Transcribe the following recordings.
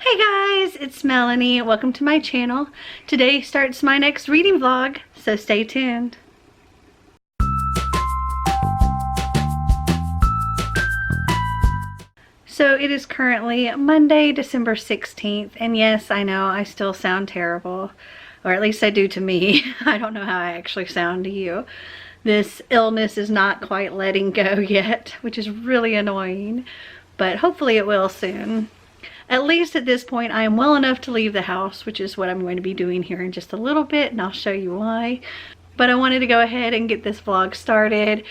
Hi guys, it's Melanie. Welcome to my channel. Today starts my next reading vlog, so stay tuned. So it is currently Monday, December 16th, and yes, I know I still sound terrible, or at least I do to me. I don't know how I actually sound to you. This illness is not quite letting go yet, which is really annoying, but hopefully it will soon. At least at this point, I am well enough to leave the house, which is what I'm going to be doing here in just a little bit, and I'll show you why. But I wanted to go ahead and get this vlog started.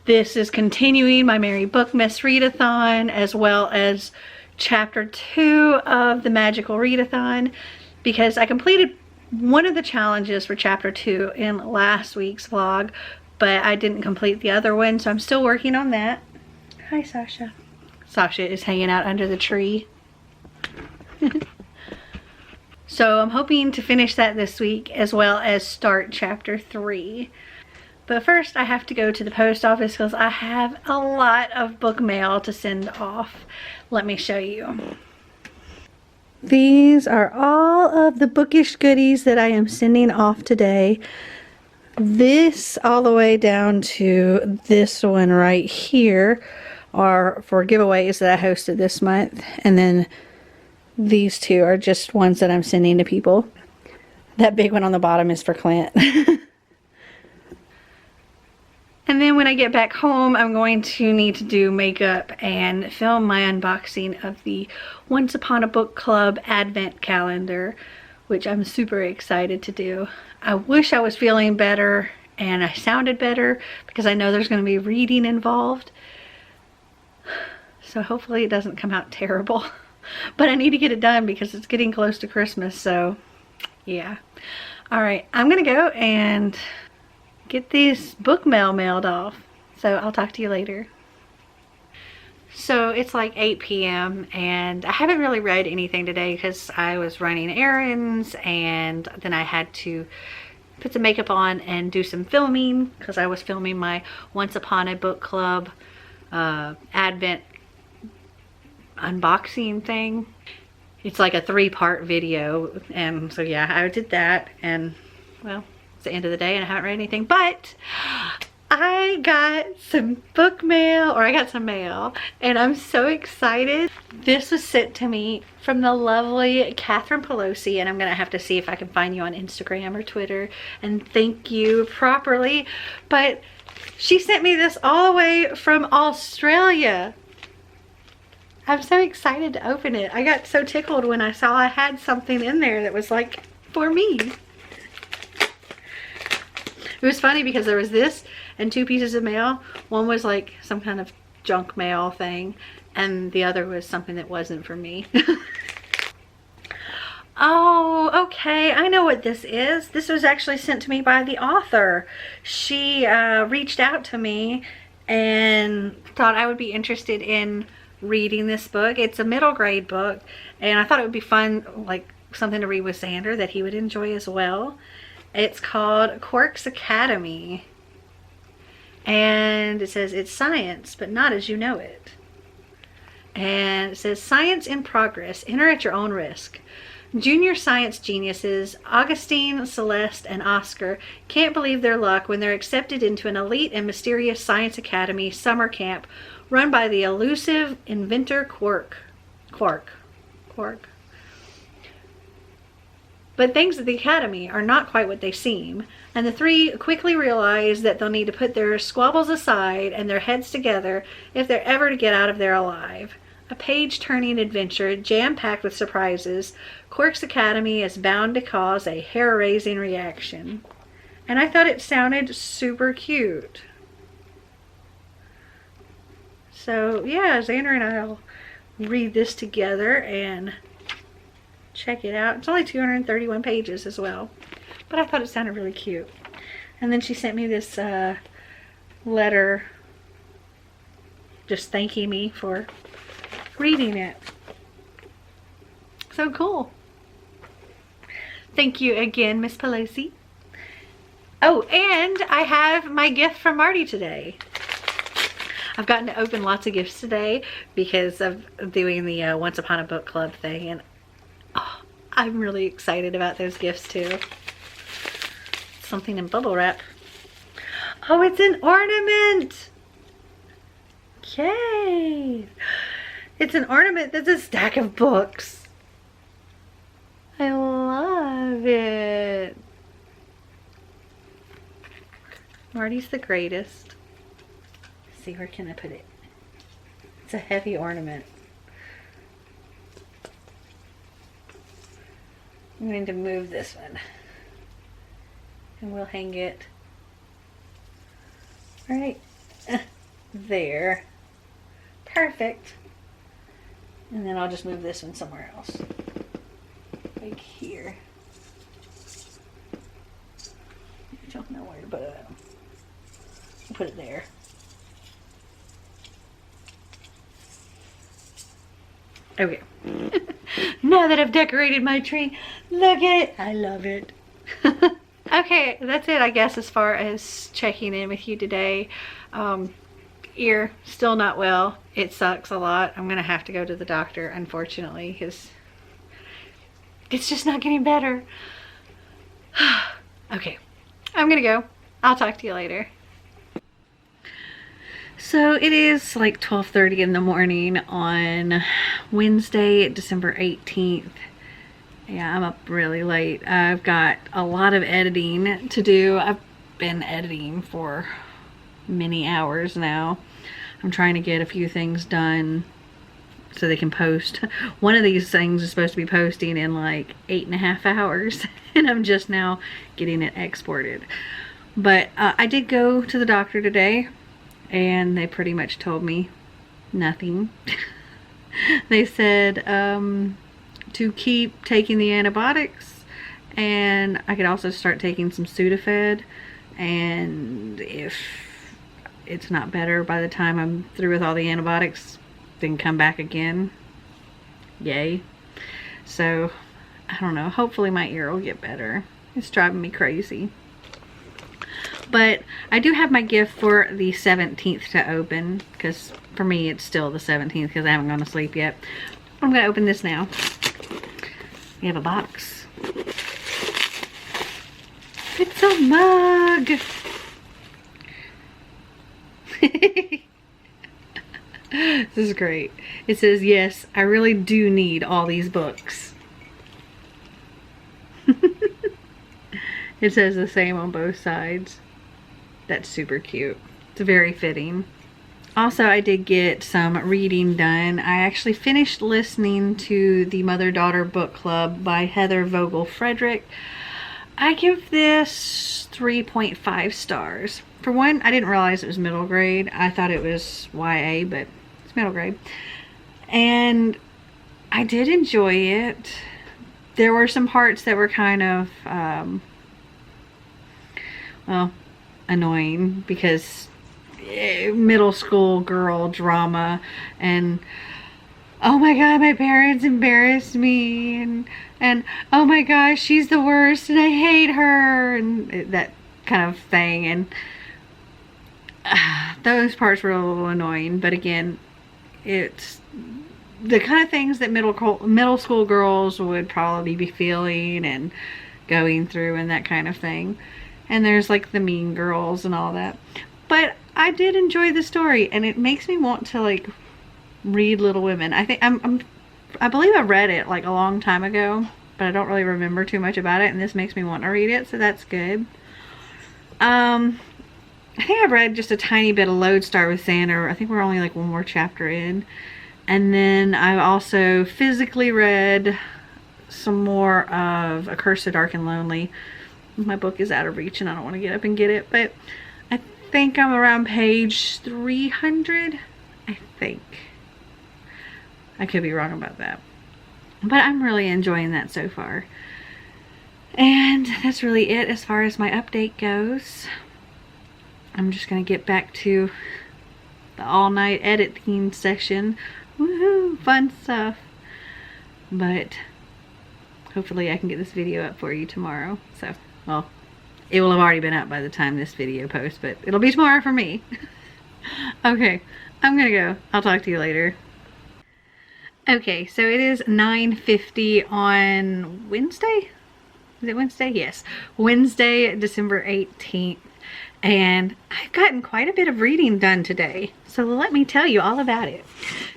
This is continuing my Merry Bookmas Readathon, as well as chapter 2 of the Magical Readathon, because I completed one of the challenges for chapter 2 in last week's vlog, but I didn't complete the other one, so I'm still working on that. Hi, Sasha. Sasha is hanging out under the tree. So I'm hoping to finish that this week, as well as start chapter 3. But first I have to go to the post office because I have a lot of book mail to send off. Let me show you. These are all of the bookish goodies that I am sending off today. This all the way down to this one right here are for giveaways that I hosted this month, and then these two are just ones that I'm sending to people. That big one on the bottom is for Clint. And then when I get back home, I'm going to need to do makeup and film my unboxing of the Once Upon a Book Club Advent Calendar, which I'm super excited to do. I wish I was feeling better and I sounded better, because I know there's going to be reading involved. So hopefully it doesn't come out terrible. But I need to get it done because it's getting close to Christmas, so yeah. Alright, I'm gonna go and get these book mail mailed off. So I'll talk to you later. So it's like 8 p.m. and I haven't really read anything today because I was running errands, and then I had to put some makeup on and do some filming because I was filming my Once Upon a Book Club Advent unboxing thing. It's like a 3-part video, and so yeah, I did that, and well, it's the end of the day and I haven't read anything, but I got some book mail, or I got some mail, and I'm so excited. This was sent to me from the lovely Catherine Pelosi, and I'm gonna have to see if I can find you on Instagram or Twitter and thank you properly, but she sent me this all the way from Australia. I'm so excited to open it. I got so tickled when I saw I had something in there that was like for me. It was funny because there was this and 2 pieces of mail. One was like some kind of junk mail thing, and the other was something that wasn't for me. Oh, okay, I know what this is. This was actually sent to me by the author. She reached out to me and thought I would be interested in reading this book. It's a middle grade book, and I thought it would be fun, like something to read with Xander that he would enjoy as well. It's called Quirk's Academy, and it says it's science, but not as you know it. And it says science in progress, enter at your own risk. Junior science geniuses Augustine, Celeste, and Oscar can't believe their luck when they're accepted into an elite and mysterious science academy summer camp run by the elusive inventor Quark. But things at the academy are not quite what they seem, and the three quickly realize that they'll need to put their squabbles aside and their heads together if they're ever to get out of there alive. A page-turning adventure jam-packed with surprises, Quirk's Academy is bound to cause a hair-raising reaction. And I thought it sounded super cute. So yeah, Xander and I'll read this together and check it out. It's only 231 pages as well, but I thought it sounded really cute. And then she sent me this letter just thanking me for reading it. So cool. Thank you again, Miss Pelosi. Oh, and I have my gift from Marty today. I've gotten to open lots of gifts today because of doing the Once Upon a Book Club thing, and I'm really excited about those gifts too. Something in bubble wrap. Oh, it's an ornament! Yay! It's an ornament that's a stack of books. I love it. Marty's the greatest. Let's see, where can I put it? It's a heavy ornament. I'm going to move this one. And we'll hang it right there. Perfect. And then I'll just move this one somewhere else. Like here. I don't know where to put it. I'll put it there. Okay. Now that I've decorated my tree, look at it. I love it. Okay, that's it, I guess, as far as checking in with you today. Ear still not well. It sucks a lot. I'm gonna have to go to the doctor, unfortunately, because it's just not getting better. Okay, I'm gonna go. I'll talk to you later. So it is like 12:30 in the morning on Wednesday, December 18th. Yeah, I'm up really late. I've got a lot of editing to do. I've been editing for many hours now. I'm trying to get a few things done so they can post. One of these things is supposed to be posting in like 8.5 hours, and I'm just now getting it exported. But I did go to the doctor today, and they pretty much told me nothing. They said to keep taking the antibiotics, and I could also start taking some Sudafed, and if it's not better by the time I'm through with all the antibiotics, then come back again. Yay. So I don't know, hopefully my ear will get better. It's driving me crazy. But I do have my gift for the 17th to open, because for me it's still the 17th because I haven't gone to sleep yet. I'm going to open this now. We have a box. It's a mug. This is great. It says, yes, I really do need all these books. It says the same on both sides. That's super cute. It's very fitting. Also, I did get some reading done. I actually finished listening to the Mother-Daughter Book Club by Heather Vogel Frederick. I give this 3.5 stars. For one, I didn't realize it was middle grade. I thought it was YA, but it's middle grade. And I did enjoy it. There were some parts that were kind of, well, annoying, because middle school girl drama, and oh my god, my parents embarrassed me, and oh my gosh, she's the worst and I hate her, and that kind of thing. And those parts were a little annoying, but again, it's the kind of things that middle school girls would probably be feeling and going through and that kind of thing. And there's like the mean girls and all that. But I did enjoy the story, and it makes me want to like read Little Women. I think I believe I read it like a long time ago, but I don't really remember too much about it, and this makes me want to read it, so that's good. I think I've read just a tiny bit of Lodestar with Xander. I think we're only like one more chapter in. And then I've also physically read some more of A Curse so Dark and Lonely. My book is out of reach and I don't want to get up and get it, but I think I'm around page 300, I think. I could be wrong about that, but I'm really enjoying that so far. And that's really it as far as my update goes. I'm just gonna get back to the all-night editing session. Woohoo, fun stuff. But hopefully I can get this video up for you tomorrow. So, well, it will have already been up by the time this video posts, but it'll be tomorrow for me. Okay, I'm gonna go. I'll talk to you later. Okay, so it is 9:50 on Wednesday. Is it Wednesday? Yes. Wednesday, December 18th. And I've gotten quite a bit of reading done today. So let me tell you all about it.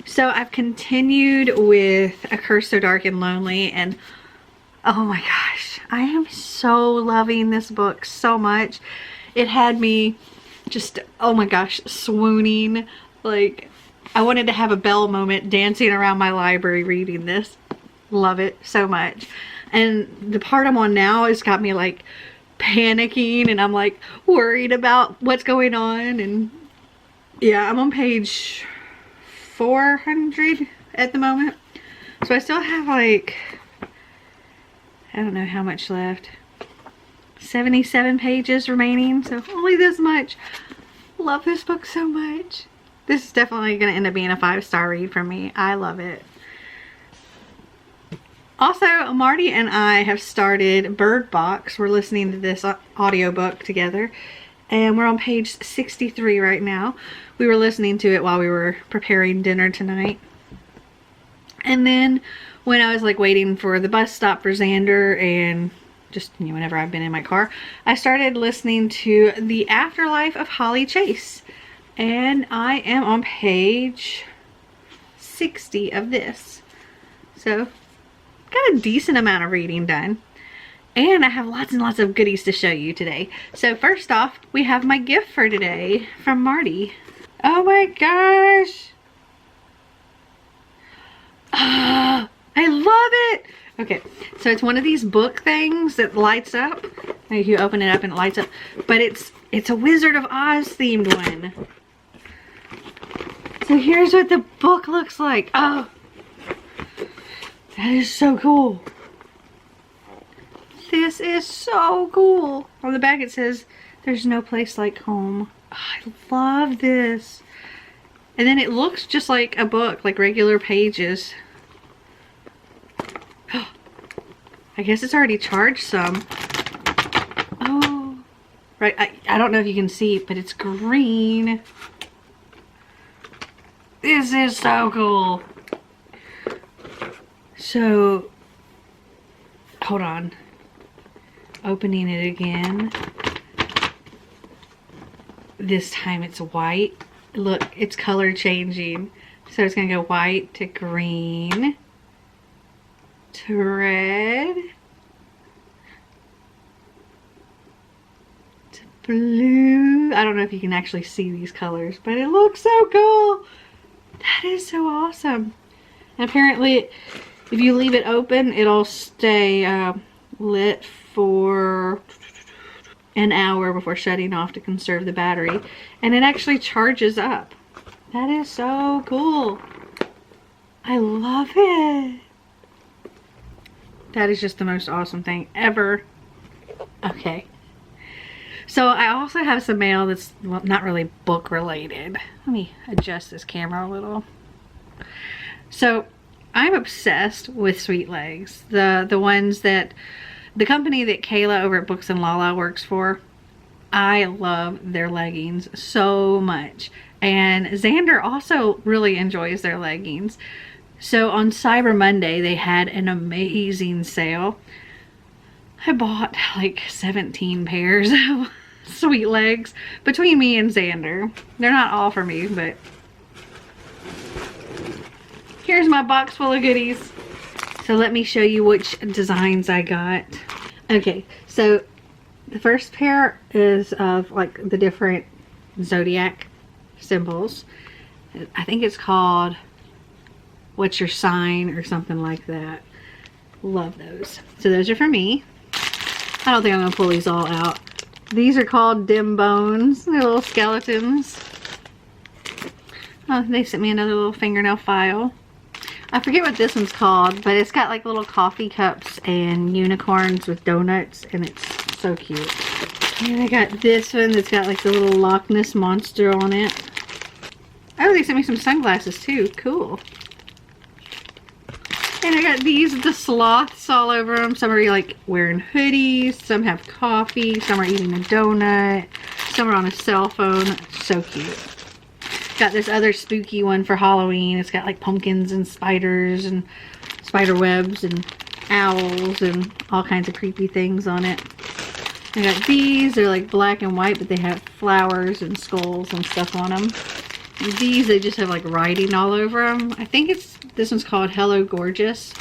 So I've continued with A Curse So Dark and Lonely, and oh my gosh, I am so loving this book so much. It had me just, oh my gosh, swooning. Like, I wanted to have a bell moment dancing around my library reading this. Love it so much. And the part I'm on now has got me like panicking, and I'm like worried about what's going on. And yeah, I'm on page 400 at the moment. So I still have like, I don't know how much left. 77 pages remaining, so only this much. Love this book so much. This is definitely going to end up being a 5-star read for me. I love it. Also, Marty and I have started Bird Box. We're listening to this audiobook together, and we're on page 63 right now. We were listening to it while we were preparing dinner tonight. And then when I was like waiting for the bus stop for Xander, and just, you know, whenever I've been in my car, I started listening to The Afterlife of Holly Chase. And I am on page 60 of this. So, got a decent amount of reading done. And I have lots and lots of goodies to show you today. So first off, we have my gift for today from Marty. Oh my gosh. Ah, I love it. Okay, so it's one of these book things that lights up. Like you open it up and it lights up. But it's a Wizard of Oz themed one. So here's what the book looks like. Oh, that is so cool. This is so cool. On the back it says, "There's no place like home." Oh, I love this. And then it looks just like a book, like regular pages. I guess it's already charged some. Oh, right. I don't know if you can see, but it's green. This is so cool. So, hold on. Opening it again. This time it's white. Look, it's color changing. So it's going to go white to green to red to blue. I don't know if you can actually see these colors, but it looks so cool. That is so awesome. And apparently, if you leave it open, it'll stay lit for an hour before shutting off to conserve the battery. And it actually charges up. That is so cool. I love it. That is just the most awesome thing ever. Okay. So I also have some mail that's, well, not really book related. Let me adjust this camera a little. So I'm obsessed with Sweet Legs. The ones that, the company that Kayla over at Books and Lala works for. I love their leggings so much. And Xander also really enjoys their leggings. So on Cyber Monday, they had an amazing sale. I bought like 17 pairs of Sweet Legs between me and Xander. They're not all for me, but here's my box full of goodies. So let me show you which designs I got. Okay, so the first pair is of like the different zodiac symbols. I think it's called What's Your Sign or something like that. Love those. So those are for me. I don't think I'm gonna pull these all out. These are called Dim Bones. They're little skeletons. Oh, they sent me another little fingernail file. I forget what this one's called, but it's got like little coffee cups and unicorns with donuts, and it's so cute. And I got this one that's got like the little Loch Ness monster on it. Oh, they sent me some sunglasses too. Cool. And I got these with the sloths all over them. Some are like wearing hoodies, some have coffee, some are eating a donut, some are on a cell phone. So cute. got this other spooky one for Halloween. It's got like pumpkins and spiders and spider webs and owls and all kinds of creepy things on it. I got these. They're like black and white, but they have flowers and skulls and stuff on them. These, they just have like writing all over them. I think this one's called Hello Gorgeous,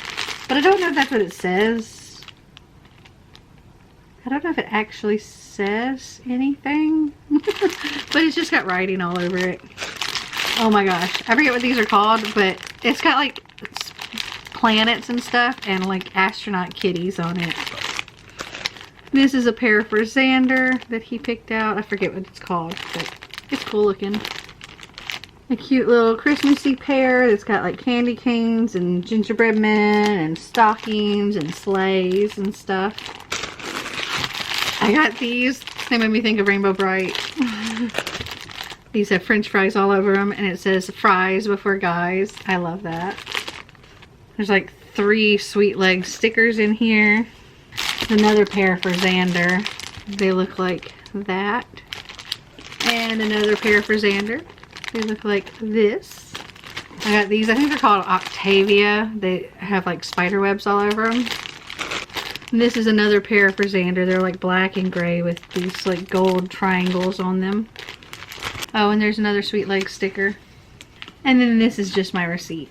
but I don't know if that's what it says. I don't know if it actually says anything, but it's just got writing all over it. Oh my gosh, I forget what these are called, but it's got like planets and stuff and like astronaut kitties on it. This is a pair for Xander that he picked out. I forget what it's called, but it's cool looking. A cute little Christmassy pair that's got like candy canes and gingerbread men and stockings and sleighs and stuff. I got these. They made me think of Rainbow Bright. These have French fries all over them, and it says fries before guys. I love that. There's like 3 Sweet Legs stickers in here. Another pair for Xander. They look like that. And another pair for Xander. They look like this. I got these. I think they're called Octavia. They have like spider webs all over them. And this is another pair for Xander. They're like black and gray with these like gold triangles on them. Oh, and there's another Sweet Leg sticker. And then this is just my receipt.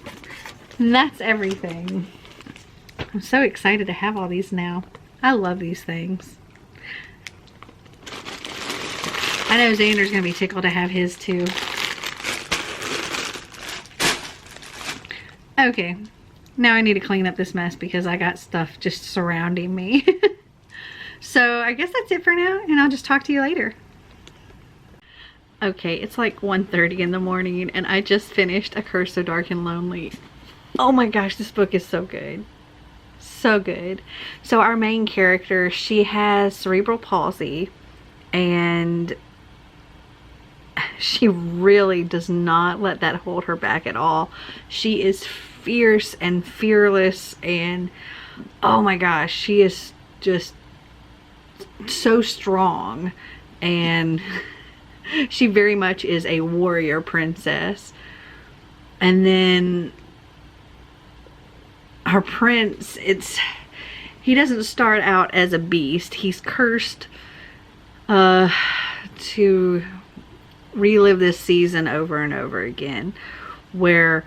And that's everything. I'm so excited to have all these now. I love these things. I know Xander's gonna be tickled to have his too. Okay, now I need to clean up this mess because I got stuff just surrounding me. So I guess that's it for now, and I'll just talk to you later. Okay, it's like 1:30 in the morning and I just finished A Curse So Dark and Lonely. Oh my gosh, this book is so good. So good. So our main character, she has cerebral palsy, and she really does not let that hold her back at all. She is fierce and fearless, and oh my gosh, she is just so strong, and she very much is a warrior princess. And then her prince, he doesn't start out as a beast. He's cursed to relive this season over and over again, where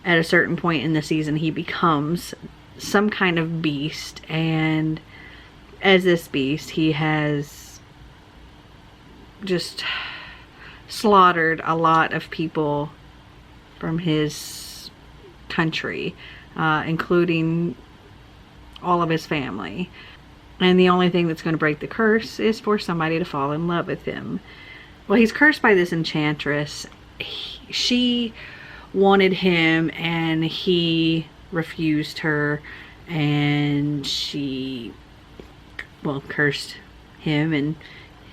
at a certain point in the season he becomes some kind of beast, and as this beast he has just slaughtered a lot of people from his country, including all of his family. And the only thing that's going to break the curse is for somebody to fall in love with him. Well, he's cursed by this enchantress. She wanted him and he refused her, and she, well, cursed him and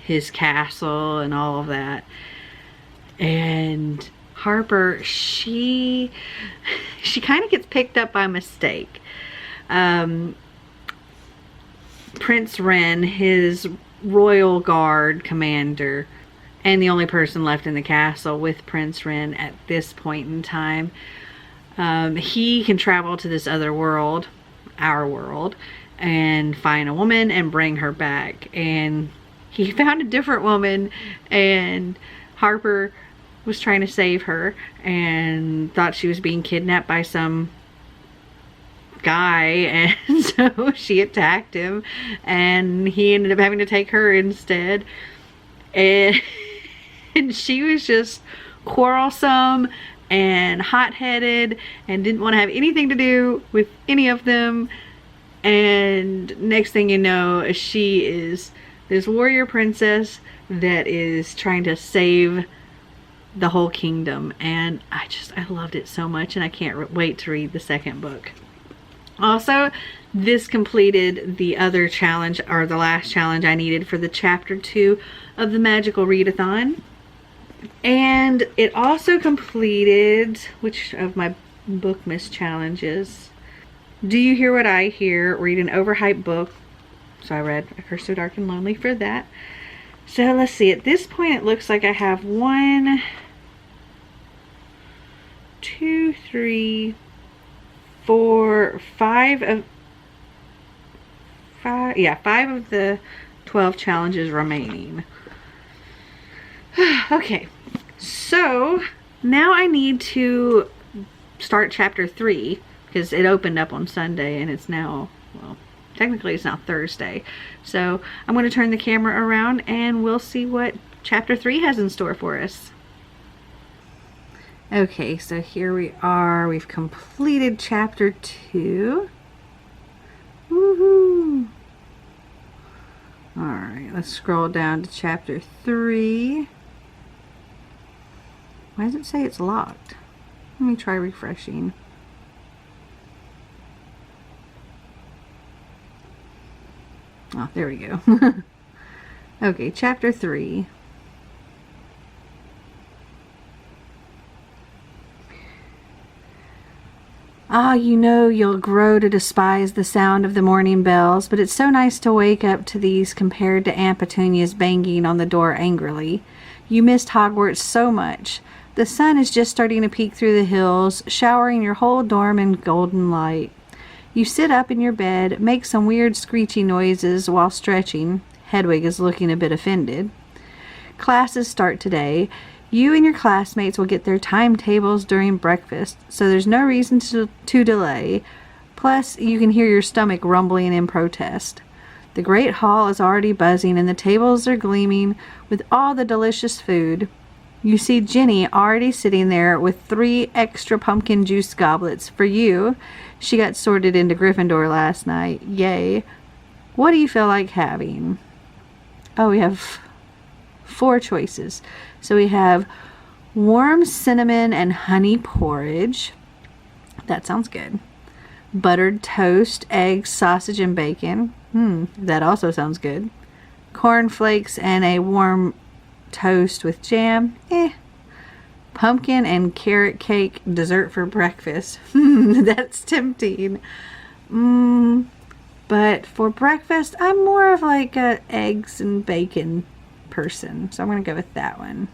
his castle and all of that. And Harper, she kind of gets picked up by mistake. Prince Wren, his royal guard commander, and the only person left in the castle with Prince Wren at this point in time, he can travel to this other world, our world, and find a woman and bring her back. And he found a different woman, and Harper was trying to save her and thought she was being kidnapped by some guy, and so she attacked him, and he ended up having to take her instead. And she was just quarrelsome and hot-headed and didn't want to have anything to do with any of them. And next thing you know, she is this warrior princess that is trying to save the whole kingdom. And I loved it so much, and I can't wait to read the second book. Also, this completed the other challenge, or the last challenge I needed for the chapter 2 of the Magical Readathon. And it also completed, which of my Bookmas challenges? Do You Hear What I Hear? Read an overhyped book. So I read A Curse So Dark and Lonely for that. So let's see, at this point it looks like I have 1, 2, 3, 4, 5 of 5 of the 12 challenges remaining. Okay, so now I need to start chapter 3 because it opened up on Sunday and it's now, well, technically it's now Thursday. So I'm going to turn the camera around and we'll see what chapter 3 has in store for us. Okay, so here we are. We've completed chapter 2. Woohoo! Alright, let's scroll down to chapter 3. Why does it say it's locked? Let me try refreshing. Oh, there we go. Okay, chapter 3. Ah, you know you'll grow to despise the sound of the morning bells, but it's so nice to wake up to these compared to Aunt Petunia's banging on the door angrily. You missed Hogwarts so much. The sun is just starting to peek through the hills, showering your whole dorm in golden light. You sit up in your bed, make some weird screechy noises while stretching. Hedwig is looking a bit offended. Classes start today. You and your classmates will get their timetables during breakfast, so there's no reason to delay. Plus, you can hear your stomach rumbling in protest. The great hall is already buzzing and the tables are gleaming with all the delicious food. You see Jenny already sitting there with 3 extra pumpkin juice goblets for you. She got sorted into Gryffindor last night. Yay. What do you feel like having? Oh, we have 4 choices. So we have warm cinnamon and honey porridge. That sounds good. Buttered toast, eggs, sausage, and bacon. That also sounds good. Cornflakes and a warm toast with jam. Pumpkin and carrot cake dessert for breakfast. That's tempting. But for breakfast, I'm more of like a eggs and bacon person, so I'm going to go with that one.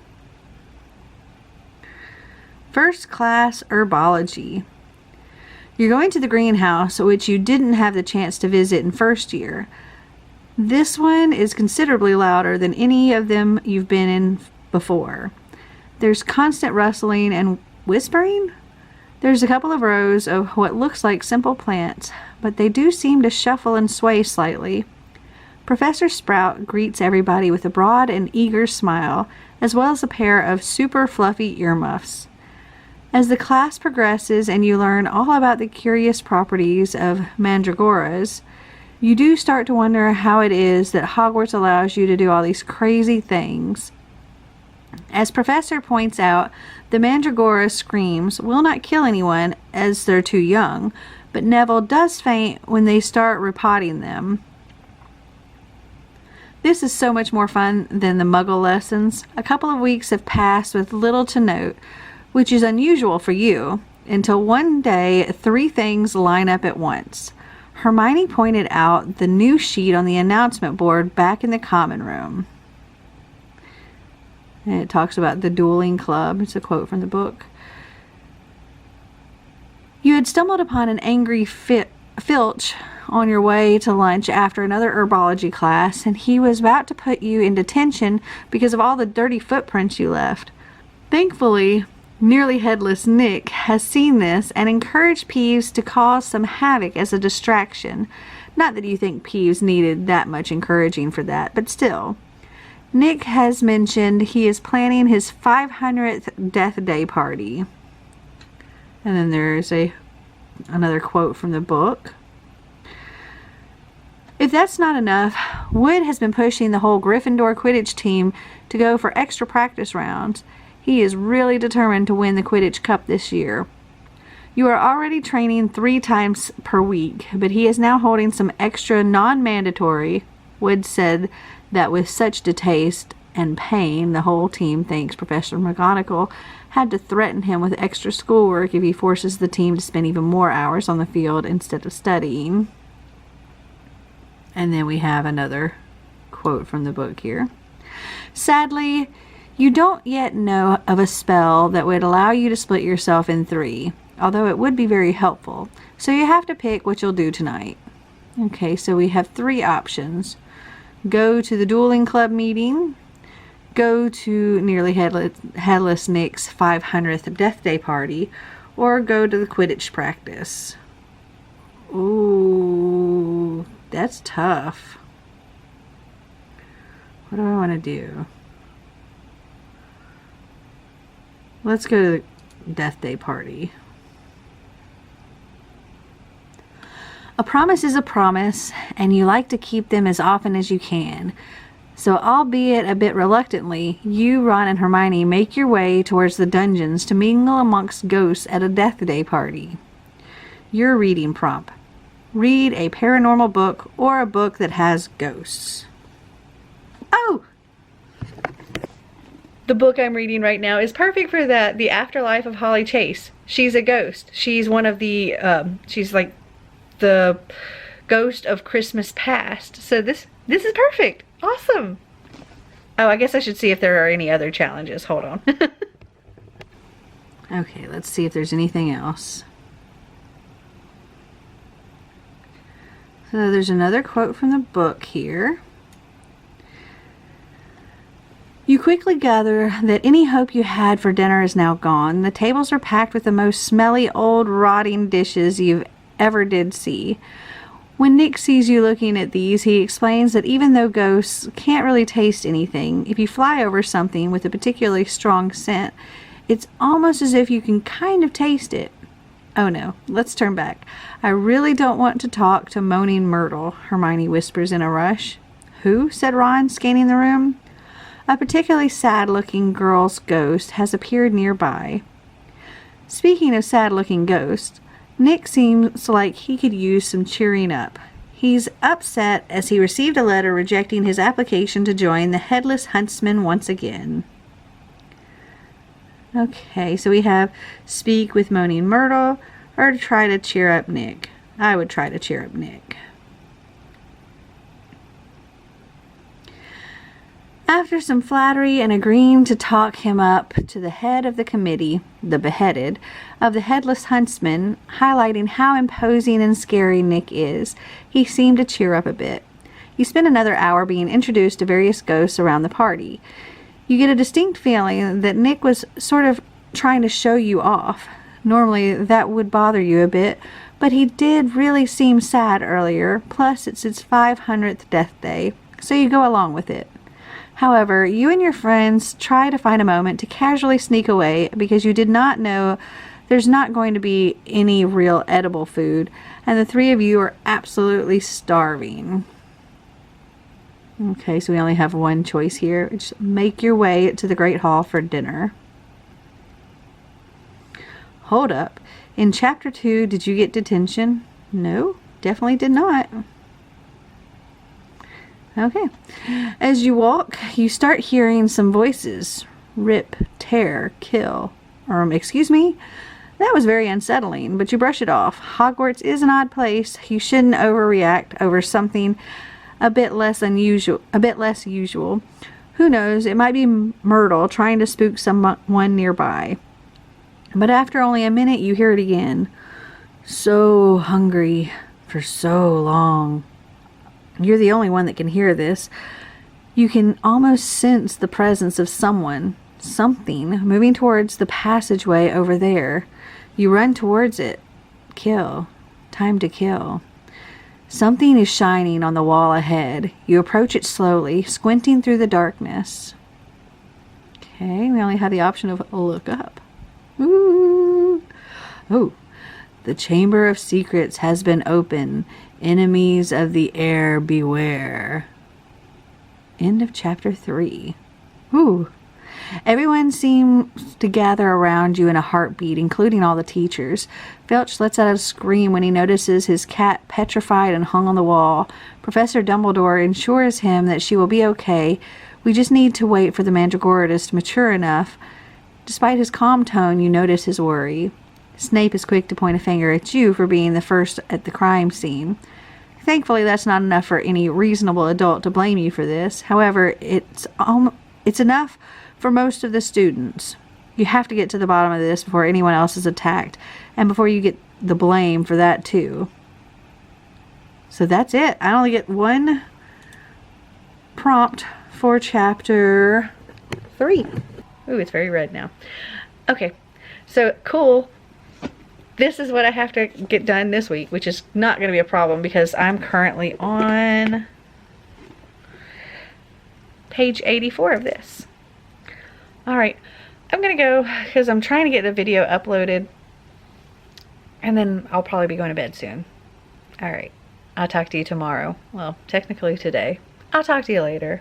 First class herbology. You're going to the greenhouse, which you didn't have the chance to visit in first year. This one is considerably louder than any of them you've been in before. There's constant rustling and whispering. There's a couple of rows of what looks like simple plants, but they do seem to shuffle and sway slightly. Professor Sprout greets everybody with a broad and eager smile, as well as a pair of super fluffy earmuffs. As the class progresses and you learn all about the curious properties of mandragoras, you do start to wonder how it is that Hogwarts allows you to do all these crazy things. As Professor points out, the mandragora screams will not kill anyone as they're too young, but Neville does faint when they start repotting them. This is so much more fun than the Muggle lessons. A couple of weeks have passed with little to note, which is unusual for you, until one day 3 things line up at once. Hermione pointed out the new sheet on the announcement board back in the common room. And it talks about the dueling club. It's a quote from the book. You had stumbled upon an angry Filch on your way to lunch after another herbology class, and he was about to put you in detention because of all the dirty footprints you left. Thankfully, nearly headless Nick has seen this and encouraged Peeves to cause some havoc as a distraction. Not that you think Peeves needed that much encouraging for that, but still. Nick has mentioned he is planning his 500th Death Day party. And then there's another quote from the book. If that's not enough, Wood has been pushing the whole Gryffindor Quidditch team to go for extra practice rounds. He is really determined to win the Quidditch Cup this year. You are already training 3 times per week, but he is now holding some extra non-mandatory. Wood said that with such distaste and pain, the whole team thinks Professor McGonagall had to threaten him with extra schoolwork if he forces the team to spend even more hours on the field instead of studying. And then we have another quote from the book here. Sadly, You don't yet know of a spell that would allow you to split yourself in 3, although it would be very helpful. So you have to pick what you'll do tonight. Okay, so we have 3 options. Go to the dueling club meeting, go to Nearly Headless Nick's 500th Death Day party, or go to the Quidditch practice. Ooh, that's tough. What do I want to do? Let's go to the Death Day party. A promise is a promise, and you like to keep them as often as you can. So, albeit a bit reluctantly, you, Ron, and Hermione make your way towards the dungeons to mingle amongst ghosts at a Death Day party. Your reading prompt: read a paranormal book or a book that has ghosts. Oh! The book I'm reading right now is perfect for that. The Afterlife of Holly Chase. She's a ghost. She's one of the, she's like the ghost of Christmas past. So this is perfect. Awesome. Oh, I guess I should see if there are any other challenges. Hold on. Okay, let's see if there's anything else. So there's another quote from the book here. You quickly gather that any hope you had for dinner is now gone. The tables are packed with the most smelly, old, rotting dishes you've ever did see. When Nick sees you looking at these, he explains that even though ghosts can't really taste anything, if you fly over something with a particularly strong scent, it's almost as if you can kind of taste it. Oh no, let's turn back. I really don't want to talk to Moaning Myrtle, Hermione whispers in a rush. Who? Said Ron, scanning the room. A particularly sad-looking girl's ghost has appeared nearby. Speaking of sad-looking ghosts, Nick seems like he could use some cheering up. He's upset as he received a letter rejecting his application to join the Headless Huntsman once again. Okay, so we have speak with Moaning Myrtle or to try to cheer up Nick. I would try to cheer up Nick. After some flattery and agreeing to talk him up to the head of the committee, the beheaded, of the Headless Huntsman, highlighting how imposing and scary Nick is, he seemed to cheer up a bit. You spend another hour being introduced to various ghosts around the party. You get a distinct feeling that Nick was sort of trying to show you off. Normally that would bother you a bit, but he did really seem sad earlier, plus it's his 500th death day, so you go along with it. However, you and your friends try to find a moment to casually sneak away because you did not know there's not going to be any real edible food, and the 3 of you are absolutely starving. Okay, so we only have one choice here. Just make your way to the Great Hall for dinner. Hold up. In Chapter 2, did you get detention? No, definitely did not. Okay. As you walk, you start hearing some voices. Rip, tear, kill. Excuse me? That was very unsettling, but you brush it off. Hogwarts is an odd place. You shouldn't overreact over something a bit less usual. Who knows, it might be Myrtle trying to spook someone nearby. But after only a minute, you hear it again. So hungry for so long. You're the only one that can hear this. You can almost sense the presence of something moving towards the passageway over there. You run towards it. Kill. Time to kill. Something is shining on the wall ahead. You approach it slowly, squinting through the darkness. Okay, we only have the option of look up. Ooh. Oh, the Chamber of Secrets has been opened. Enemies of the air beware. End of chapter 3. Ooh. Everyone seems to gather around you in a heartbeat, including all the teachers. Filch lets out a scream when he notices his cat petrified and hung on the wall. Professor Dumbledore assures him that she will be okay. We just need to wait for the Mandragoras to mature enough. Despite his calm tone, you notice his worry. Snape is quick to point a finger at you for being the first at the crime scene. Thankfully, that's not enough for any reasonable adult to blame you for this. However, it's enough for most of the students. You have to get to the bottom of this before anyone else is attacked, and before you get the blame for that too. So that's it. I only get one prompt for chapter 3. Ooh, it's very red now. Okay, so cool. This is what I have to get done this week, which is not going to be a problem because I'm currently on page 84 of this. Alright, I'm going to go because I'm trying to get the video uploaded, and then I'll probably be going to bed soon. Alright, I'll talk to you tomorrow. Well, technically today. I'll talk to you later.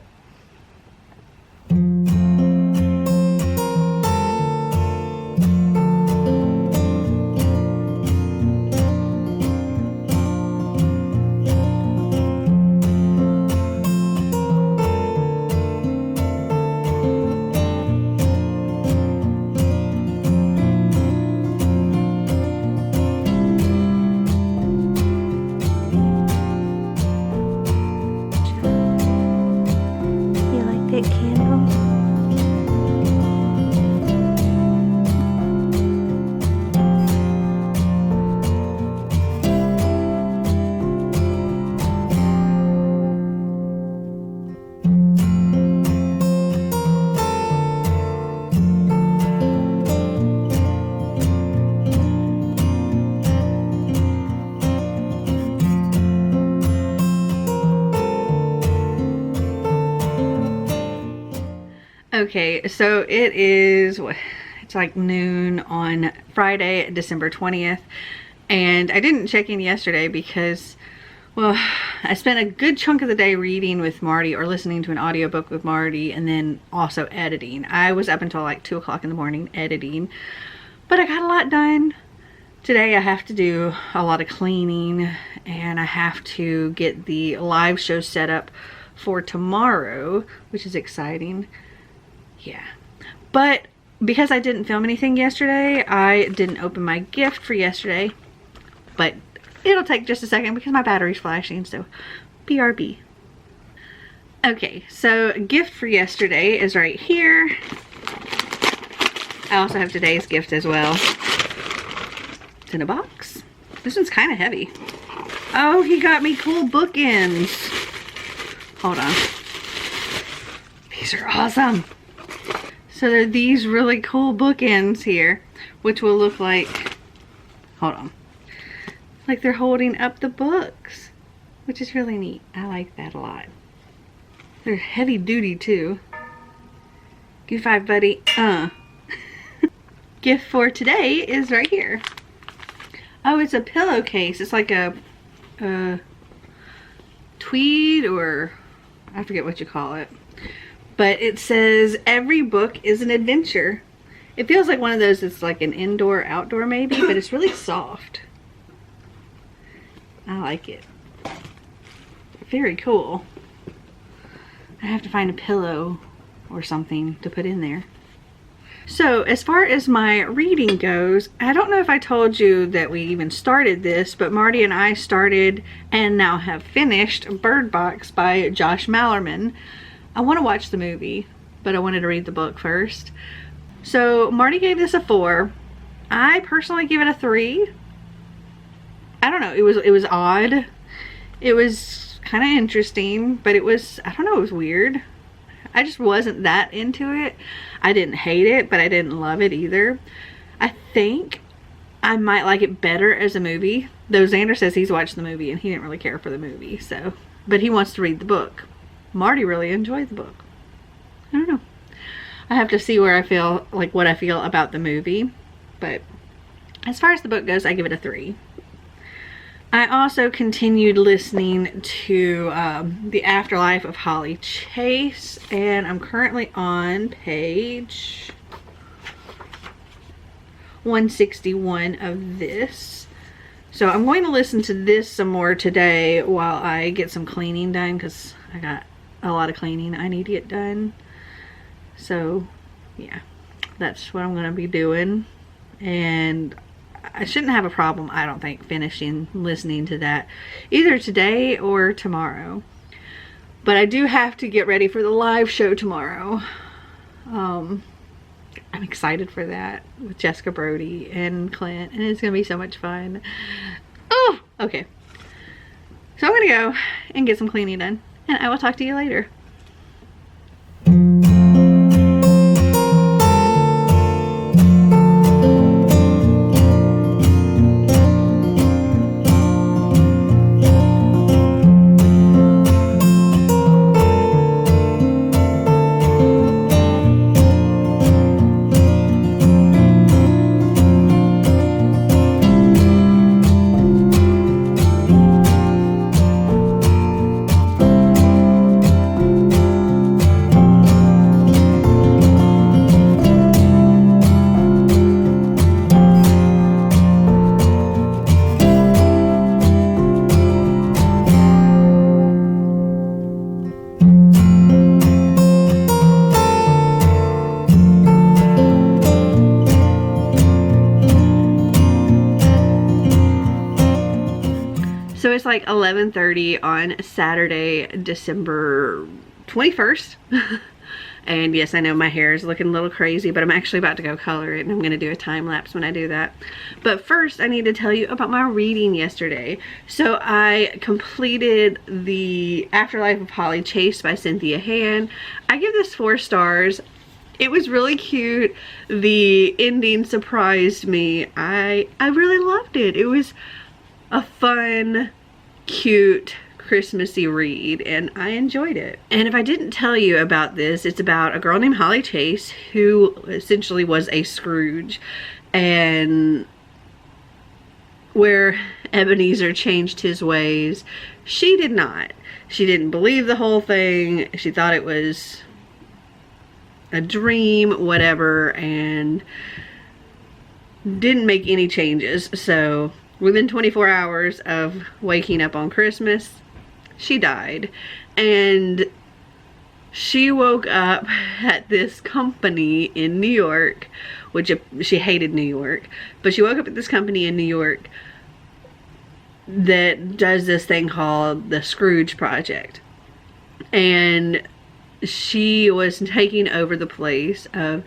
Okay, so it's like noon on Friday, December 20th, and I didn't check in yesterday because, well, I spent a good chunk of the day reading with Marty or listening to an audiobook with Marty, and then also editing. I was up until like 2 o'clock in the morning editing, but I got a lot done. Today I have to do a lot of cleaning, and I have to get the live show set up for tomorrow, which is exciting. Yeah, but because I didn't film anything yesterday, I didn't open my gift for yesterday, but it'll take just a second because my battery's flashing, so BRB. Okay, so gift for yesterday is right here. I also have today's gift as well. It's in a box. This one's kind of heavy. Oh, he got me cool bookends. Hold on. These are awesome. So there are these really cool bookends here, which will look like, hold on, like they're holding up the books, which is really neat. I like that a lot. They're heavy duty too. Give 5, buddy. Gift for today is right here. Oh, it's a pillowcase. It's like a tweed, or I forget what you call it. But it says, every book is an adventure. It feels like one of those that's like an indoor, outdoor maybe, but it's really soft. I like it. Very cool. I have to find a pillow or something to put in there. So as far as my reading goes, I don't know if I told you that we even started this, but Marty and I started and now have finished Bird Box by Josh Malerman. I want to watch the movie, but I wanted to read the book first. So Marty gave this a 4. I personally give it a 3. I don't know, it was odd. It was kind of interesting, but it was, I don't know, it was weird. I just wasn't that into it. I didn't hate it, but I didn't love it either. I think I might like it better as a movie, though Xander says he's watched the movie and he didn't really care for the movie, so, but he wants to read the book. Marty really enjoyed the book. I don't know. I have to see where I feel, like what I feel about the movie. But as far as the book goes, I give it a 3. I also continued listening to The Afterlife of Holly Chase. And I'm currently on page 161 of this. So I'm going to listen to this some more today while I get some cleaning done, because I got a lot of cleaning I need to get done. So yeah, that's what I'm going to be doing, and I shouldn't have a problem, I don't think, finishing listening to that either today or tomorrow. But I do have to get ready for the live show tomorrow. I'm excited for that with Jessica Brody and Clint, and it's gonna be so much fun. Oh, okay. So I'm gonna go and get some cleaning done, and I will talk to you later. So it's like 11:30 on Saturday, December 21st. And yes, I know my hair is looking a little crazy, but I'm actually about to go color it, and I'm going to do a time lapse when I do that. But first, I need to tell you about my reading yesterday. So I completed The Afterlife of Holly Chase by Cynthia Han. I give this 4 stars. It was really cute. The ending surprised me. I really loved it. It was a fun, cute, Christmassy read, and I enjoyed it. And if I didn't tell you about this, it's about a girl named Holly Chase who essentially was a Scrooge, and where Ebenezer changed his ways, she did not. She didn't believe the whole thing. She thought it was a dream, whatever, and didn't make any changes. So within 24 hours of waking up on Christmas, she died. And she woke up at this company in New York, which she hated New York, but she woke up at this company in New York that does this thing called the Scrooge Project. And she was taking over the place of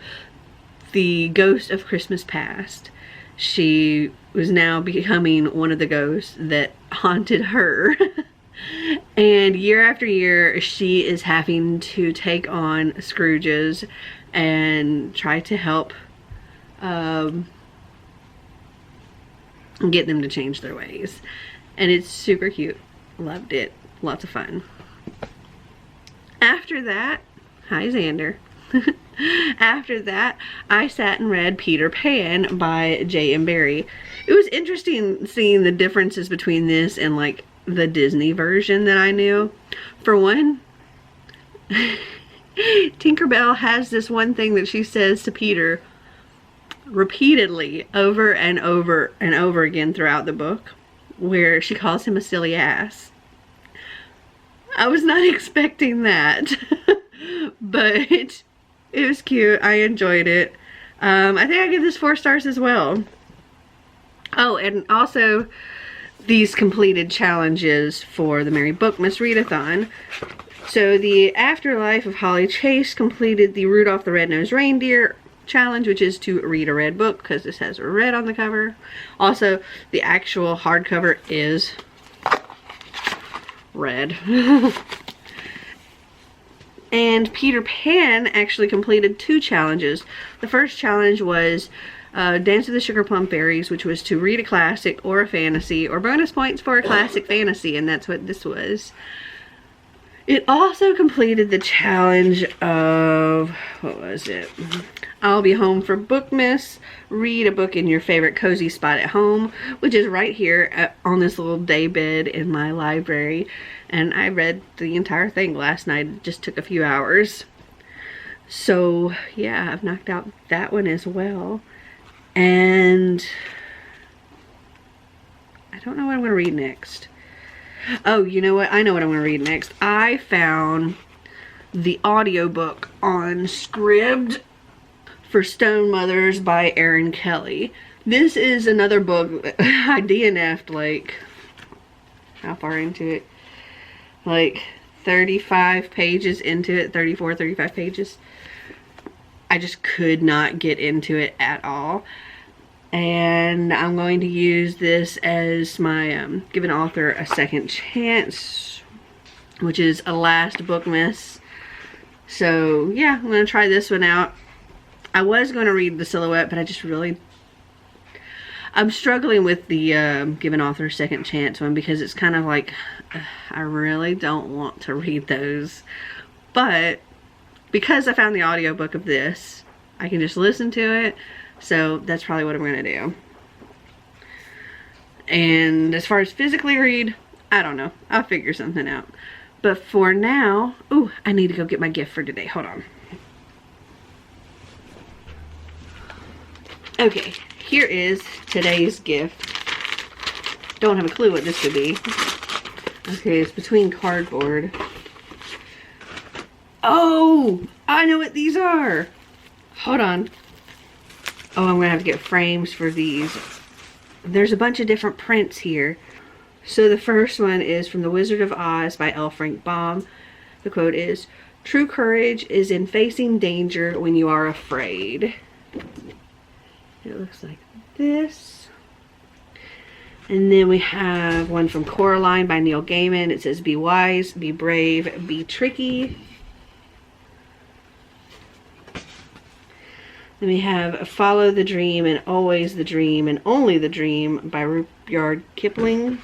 the ghost of Christmas past. She was now becoming one of the ghosts that haunted her. And year after year, she is having to take on Scrooges and try to help get them to change their ways. And it's super cute. Loved it. Lots of fun. After that, hi Xander. After that, I sat and read Peter Pan by J.M. Barrie. It was interesting seeing the differences between this and like the Disney version that I knew. For one, Tinkerbell has this one thing that she says to Peter repeatedly over and over and over again throughout the book, where she calls him a silly ass. I was not expecting that, but it was cute. I enjoyed it. I think I give this 4 stars as well. Oh, and also these completed challenges for the Merry Bookmas Readathon. So the Afterlife of Holly Chase completed the Rudolph the Red-Nosed Reindeer challenge, which is to read a red book, because this has red on the cover. Also, the actual hardcover is red. And Peter Pan actually completed 2 challenges. The first challenge was Dance of the Sugar Plum Fairies, which was to read a classic or a fantasy, or bonus points for a classic fantasy, and that's what this was. It also completed the challenge of, what was it? I'll Be Home for Bookmas. Read a book in your favorite cozy spot at home, which is right here on this little day bed in my library. And I read the entire thing last night. It just took a few hours. So yeah, I've knocked out that one as well. And I don't know what I'm going to read next. Oh, you know what? I know what I'm going to read next. I found the audiobook on Scribd for Stone Mothers by Erin Kelly. This is another book I DNF'd like, how far into it? Like 35 pages into it, 34, 35 pages. I just could not get into it at all. And I'm going to use this as my give an author a second chance, which is a last Bookmas. So yeah, I'm going to try this one out. I was going to read the Silhouette, but I'm struggling with the give an author a second chance one, because it's kind of like, I really don't want to read those. But because I found the audiobook of this, I can just listen to it. So that's probably what I'm going to do. And as far as physically read, I don't know. I'll figure something out. But for now, ooh, I need to go get my gift for today. Hold on. Okay, here is today's gift. Don't have a clue what this could be. Okay, it's between cardboard. Oh, I know what these are. Hold on. Oh, I'm gonna have to get frames for these. There's a bunch of different prints here. So the first one is from The Wizard of Oz by L. Frank Baum. The quote is, "True courage is in facing danger when you are afraid." It looks like this. And then we have one from Coraline by Neil Gaiman. It says, "Be wise, be brave, be tricky." Then we have "Follow the Dream and Always the Dream and Only the Dream" by Rudyard Kipling.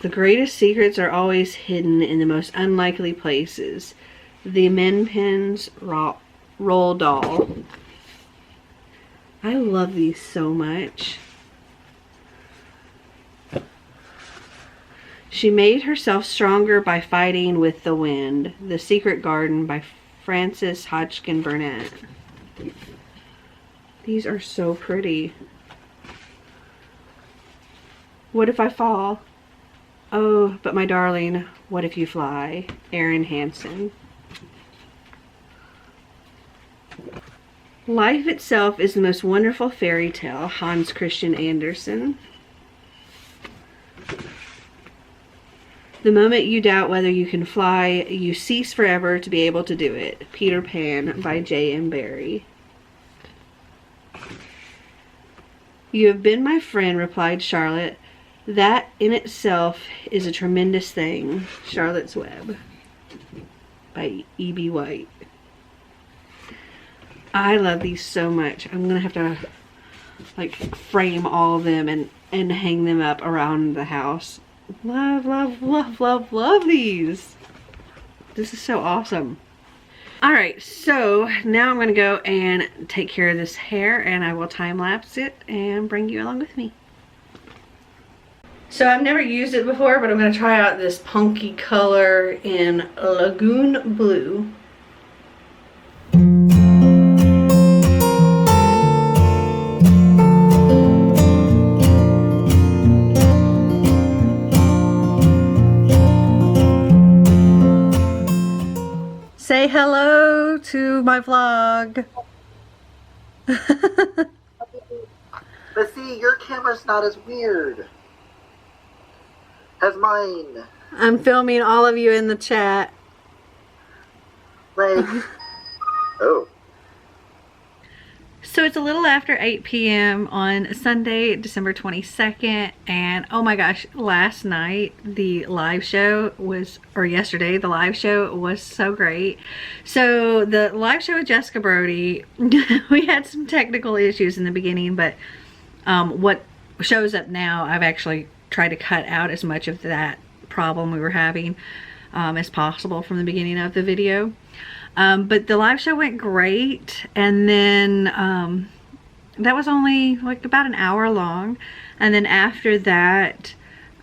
"The greatest secrets are always hidden in the most unlikely places." The Min Pin's Roll Doll. I love these so much. "She made herself stronger by fighting with the wind." The Secret Garden by Frances Hodgkin Burnett. These are so pretty. "What if I fall? Oh, but my darling, what if you fly?" Erin Hansen. "Life itself is the most wonderful fairy tale." Hans Christian Andersen. "The moment you doubt whether you can fly, you cease forever to be able to do it." Peter Pan by J.M. Barrie. "You have been my friend," replied Charlotte. "That in itself is a tremendous thing." Charlotte's Web by E.B. White. I love these so much. I'm gonna have to like frame all of them and hang them up around the house. Love, love, love, love, love these. This is so awesome. Alright, so now I'm gonna go and take care of this hair, and I will time lapse it and bring you along with me. So I've never used it before, but I'm gonna try out this punky color in Lagoon Blue. Say hello to my vlog. But see, your camera's not as weird as mine. I'm filming all of you in the chat. Like, oh. So it's a little after 8 p.m. on Sunday, December 22nd, and oh my gosh, last night the live show was, or yesterday the live show was so great. So the live show with Jessica Brody, we had some technical issues in the beginning, but what shows up now, I've actually tried to cut out as much of that problem we were having as possible from the beginning of the video. But the live show went great, and then that was only like about an hour long, and then after that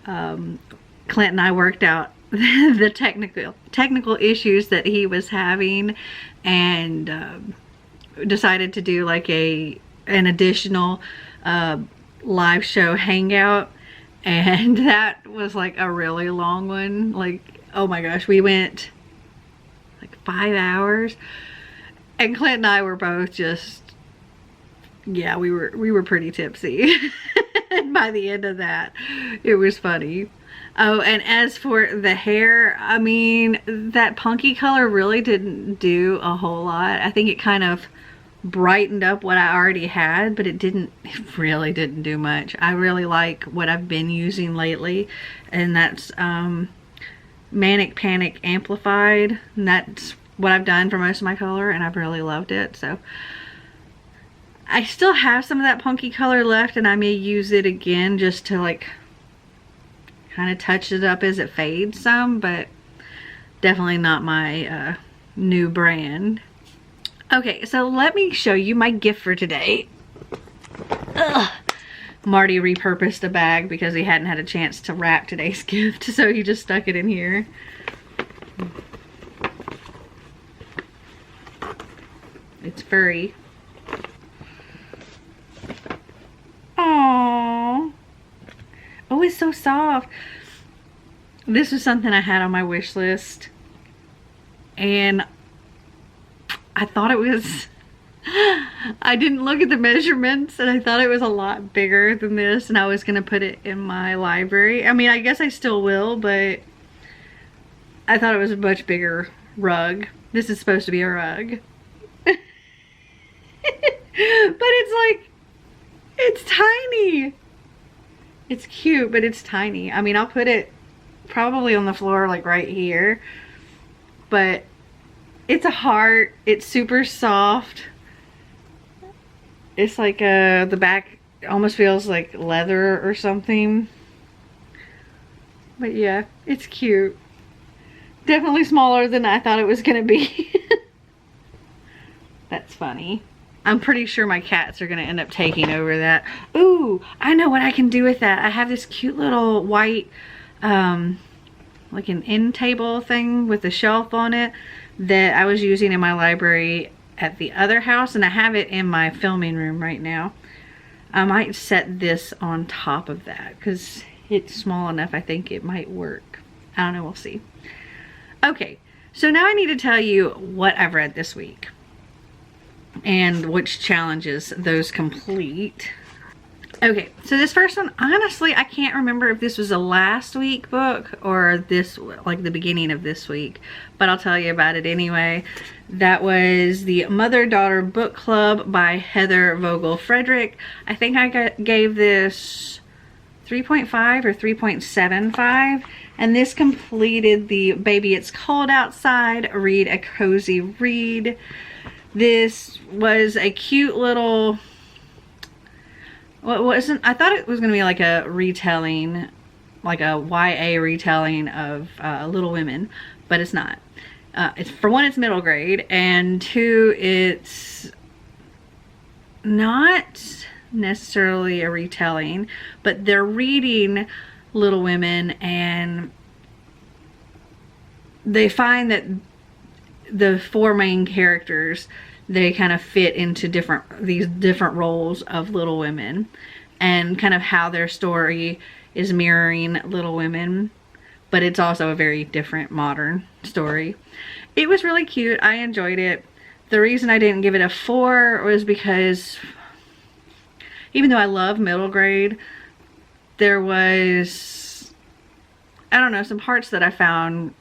Clint and I worked out the technical issues that he was having, and decided to do like an additional live show hangout, and that was like a really long one. Like, oh my gosh, we went like 5 hours, and Clint and I were both just, yeah, we were pretty tipsy. And by the end of that, it was funny. Oh, and as for the hair, I mean, that punky color really didn't do a whole lot. I think it kind of brightened up what I already had, but it really didn't do much. I really like what I've been using lately, and that's Manic Panic Amplified, and that's what I've done for most of my color, and I've really loved it. So I still have some of that punky color left, and I may use it again just to like kind of touch it up as it fades some, but definitely not my new brand. Okay, so let me show you my gift for today. Ugh. Marty repurposed a bag because he hadn't had a chance to wrap today's gift, so he just stuck it in here. It's furry. Aww. Oh, it's so soft. This was something I had on my wish list, and I thought it was, I didn't look at the measurements, and I thought it was a lot bigger than this, and I was gonna put it in my library. I mean, I guess I still will, but I thought it was a much bigger rug. This is supposed to be a rug. But it's like, it's tiny. It's cute, but it's tiny. I mean, I'll put it probably on the floor, like right here. But it's a heart. It's super soft. It's like the back almost feels like leather or something. But yeah, it's cute. Definitely smaller than I thought it was gonna be. That's funny. I'm pretty sure my cats are gonna end up taking over that. Ooh, I know what I can do with that. I have this cute little white, like an end table thing with a shelf on it that I was using in my library at the other house, and I have it in my filming room right now. I might set this on top of that because it's small enough. I think it might work. I don't know, we'll see. Okay, so now I need to tell you what I've read this week and which challenges those complete. Okay, so this first one, honestly, I can't remember if this was a last week book or this, like the beginning of this week, but I'll tell you about it anyway. That was the Mother-Daughter Book Club by Heather Vogel Frederick. I think I gave this 3.5 or 3.75, and this completed the Baby It's Cold Outside, Read a Cozy Read. This was a cute little, well, I thought it was going to be like a retelling, like a YA retelling of Little Women, but it's not. It's, for one, it's middle grade, and two, it's not necessarily a retelling, but they're reading Little Women, and they find that the four main characters, they kind of fit into these different roles of Little Women, and kind of how their story is mirroring Little Women, but it's also a very different modern story. It was really cute. I enjoyed it. The reason I didn't give it a 4 was because even though I love middle grade, there was, I don't know, some parts that I found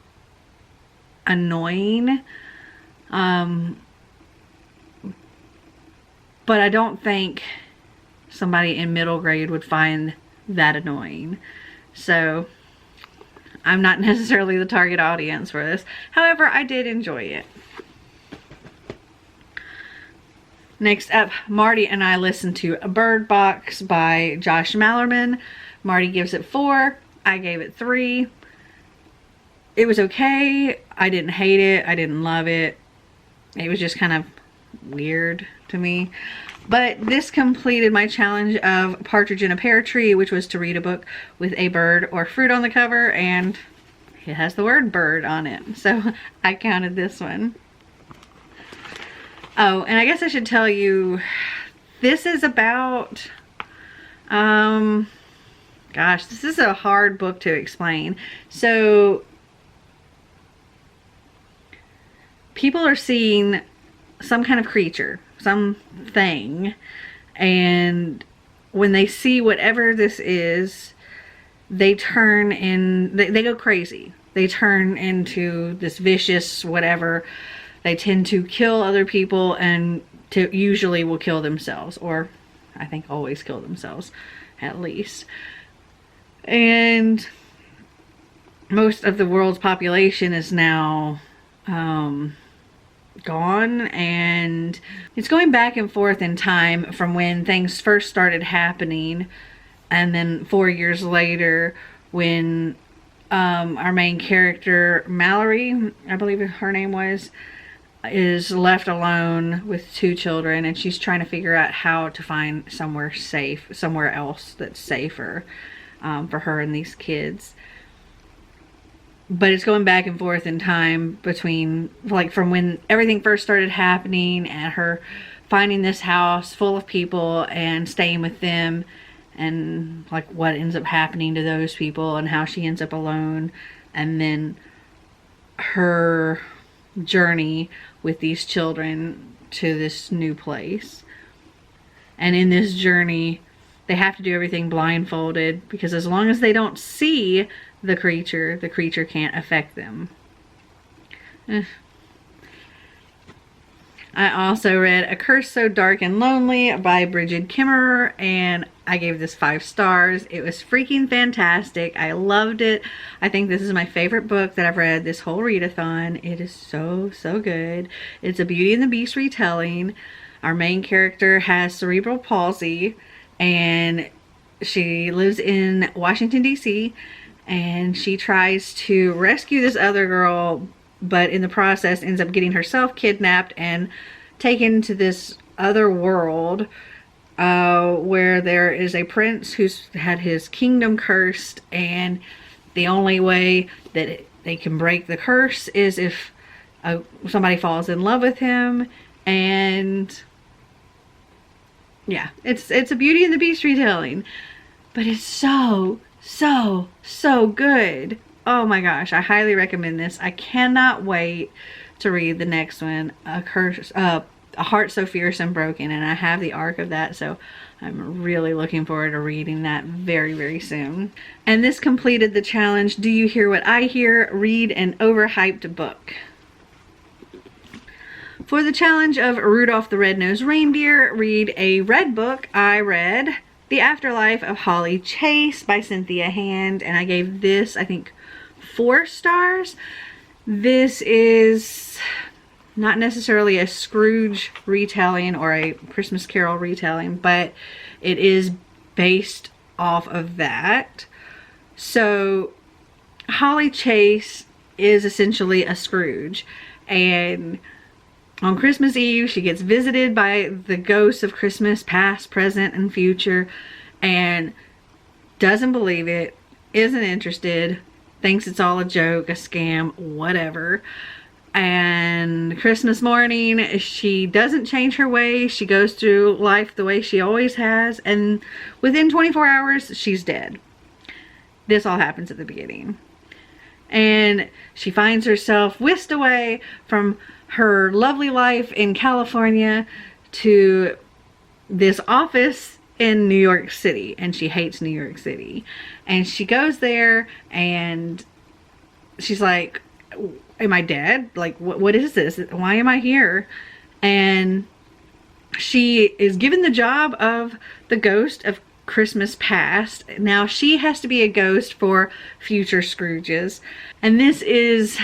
annoying. But I don't think somebody in middle grade would find that annoying. So I'm not necessarily the target audience for this. However, I did enjoy it. Next up, Marty and I listened to Bird Box by Josh Malerman. Marty gives it 4. I gave it 3. It was okay. I didn't hate it. I didn't love it. It was just kind of weird to me. But this completed my challenge of Partridge in a Pear Tree, which was to read a book with a bird or fruit on the cover, and it has the word bird on it. So I counted this one. Oh, and I guess I should tell you, this is about, gosh, this is a hard book to explain. So people are seeing some kind of creature, something, and when they see whatever this is, they turn in, they go crazy. They turn into this vicious whatever. They tend to kill other people and usually will kill themselves, or I think always kill themselves at least. And most of the world's population is now gone, and it's going back and forth in time from when things first started happening, and then 4 years later when our main character Mallory, I believe her name was, is left alone with 2 children, and she's trying to figure out how to find somewhere safe, somewhere else that's safer for her and these kids. But it's going back and forth in time between, like, from when everything first started happening and her finding this house full of people and staying with them, and like what ends up happening to those people and how she ends up alone, and then her journey with these children to this new place. And in this journey they have to do everything blindfolded, because as long as they don't see the creature can't affect them. I also read A Curse So Dark and Lonely by Bridget Kimmerer, and I gave this 5 stars. It was freaking fantastic. I loved it. I think this is my favorite book that I've read this whole readathon. It is so, so good. It's a Beauty and the Beast retelling. Our main character has cerebral palsy, and she lives in Washington, D.C., and she tries to rescue this other girl, but in the process ends up getting herself kidnapped and taken to this other world where there is a prince who's had his kingdom cursed, and the only way that they can break the curse is if somebody falls in love with him. And yeah, it's a Beauty and the Beast retelling, but it's so good. Oh my gosh, I highly recommend this. I cannot wait to read the next one, A Heart So Fierce and Broken, and I have the arc of that, so I'm really looking forward to reading that very, very soon. And this completed the challenge, Do You Hear What I Hear? Read an Overhyped Book. For the challenge of Rudolph the Red-Nosed Reindeer, read a red book, I read The Afterlife of Holly Chase by Cynthia Hand, and I gave this, I think, 4 stars. This is not necessarily a Scrooge retelling or a Christmas Carol retelling, but it is based off of that. So Holly Chase is essentially a Scrooge, and on Christmas Eve she gets visited by the ghosts of Christmas past, present, and future, and doesn't believe it, isn't interested, thinks it's all a joke, a scam, whatever. And Christmas morning, she doesn't change her ways. She goes through life the way she always has, and within 24 hours, she's dead. This all happens at the beginning. And she finds herself whisked away from her lovely life in California to this office in New York City, and she hates New York City. And she goes there and she's like, am I dead? Like, what is this? Why am I here? And she is given the job of the ghost of Christmas past. Now she has to be a ghost for future Scrooges. And this is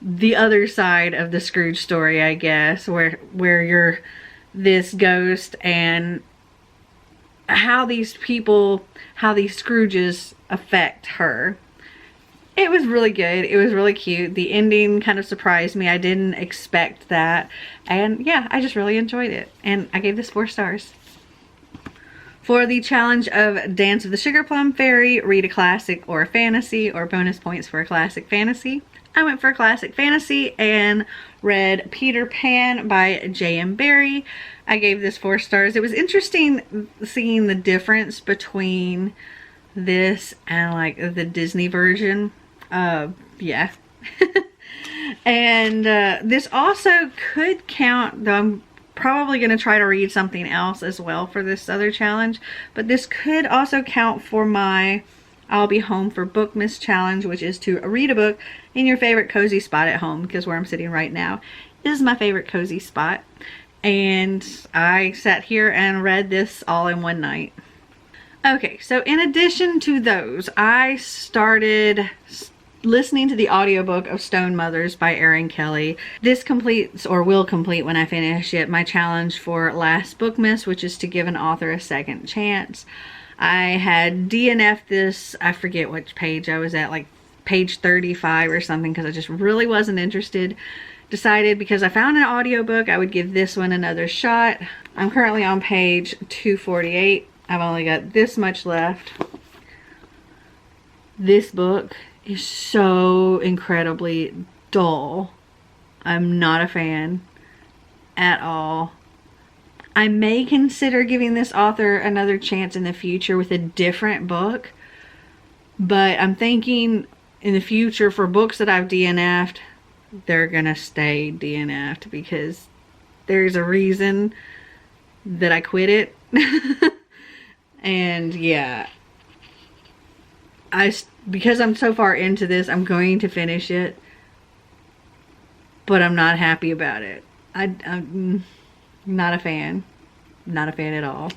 the other side of the Scrooge story, I guess, where you're this ghost, and how these people, how these Scrooges affect her. It was really good. It was really cute. The ending kind of surprised me. I didn't expect that. And yeah, I just really enjoyed it. And I gave this 4 stars. For the challenge of Dance of the Sugar Plum Fairy, read a classic or a fantasy, or bonus points for a classic fantasy, I went for a classic fantasy and read Peter Pan by J.M. Barrie. I gave this 4 stars. It was interesting seeing the difference between this and like the Disney version. Yeah. And this also could count, though I'm probably going to try to read something else as well for this other challenge, but this could also count for my I'll be home for Bookmas challenge, which is to read a book in your favorite cozy spot at home, because where I'm sitting right now is my favorite cozy spot. And I sat here and read this all in one night. Okay, so in addition to those, I started listening to the audiobook of Stone Mothers by Erin Kelly. This completes, or will complete when I finish it, my challenge for last Bookmas, which is to give an author a second chance. I had DNF'd this, I forget which page I was at, like page 35 or something, because I just really wasn't interested. Decided because I found an audiobook, I would give this one another shot. I'm currently on page 248. I've only got this much left. This book is so incredibly dull. I'm not a fan at all. I may consider giving this author another chance in the future with a different book, but I'm thinking in the future for books that I've DNF'd, they're gonna stay DNF'd because there's a reason that I quit it. And yeah, because I'm so far into this, I'm going to finish it, but I'm not happy about it. I'm not a fan. Not a fan at all.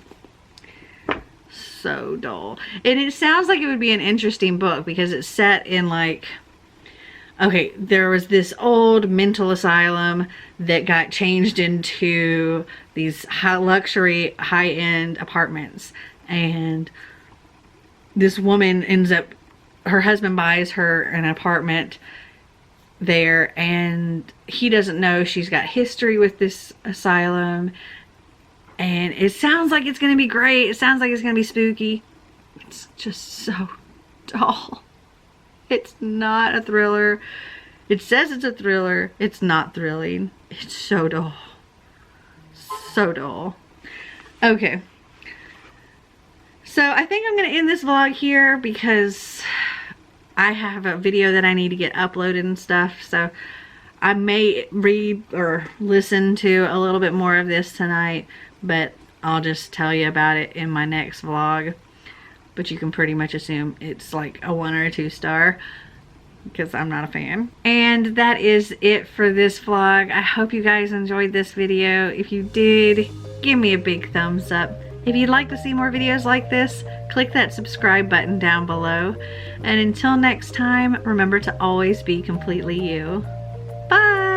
So dull. And it sounds like it would be an interesting book because it's set in like, okay, there was this old mental asylum that got changed into these luxury, high-end apartments. And this woman ends up, her husband buys her an apartment there, and he doesn't know she's got history with this asylum. And it sounds like it's going to be great. It sounds like it's going to be spooky. It's just so dull. It's not a thriller. It says it's a thriller. It's not thrilling. It's so dull. So dull. Okay. So I think I'm going to end this vlog here because I have a video that I need to get uploaded and stuff. So I may read or listen to a little bit more of this tonight, but I'll just tell you about it in my next vlog. But you can pretty much assume it's like a 1 or a 2 star because I'm not a fan. And that is it for this vlog. I hope you guys enjoyed this video. If you did, give me a big thumbs up. If you'd like to see more videos like this, click that subscribe button down below. And until next time, remember to always be completely you. Bye!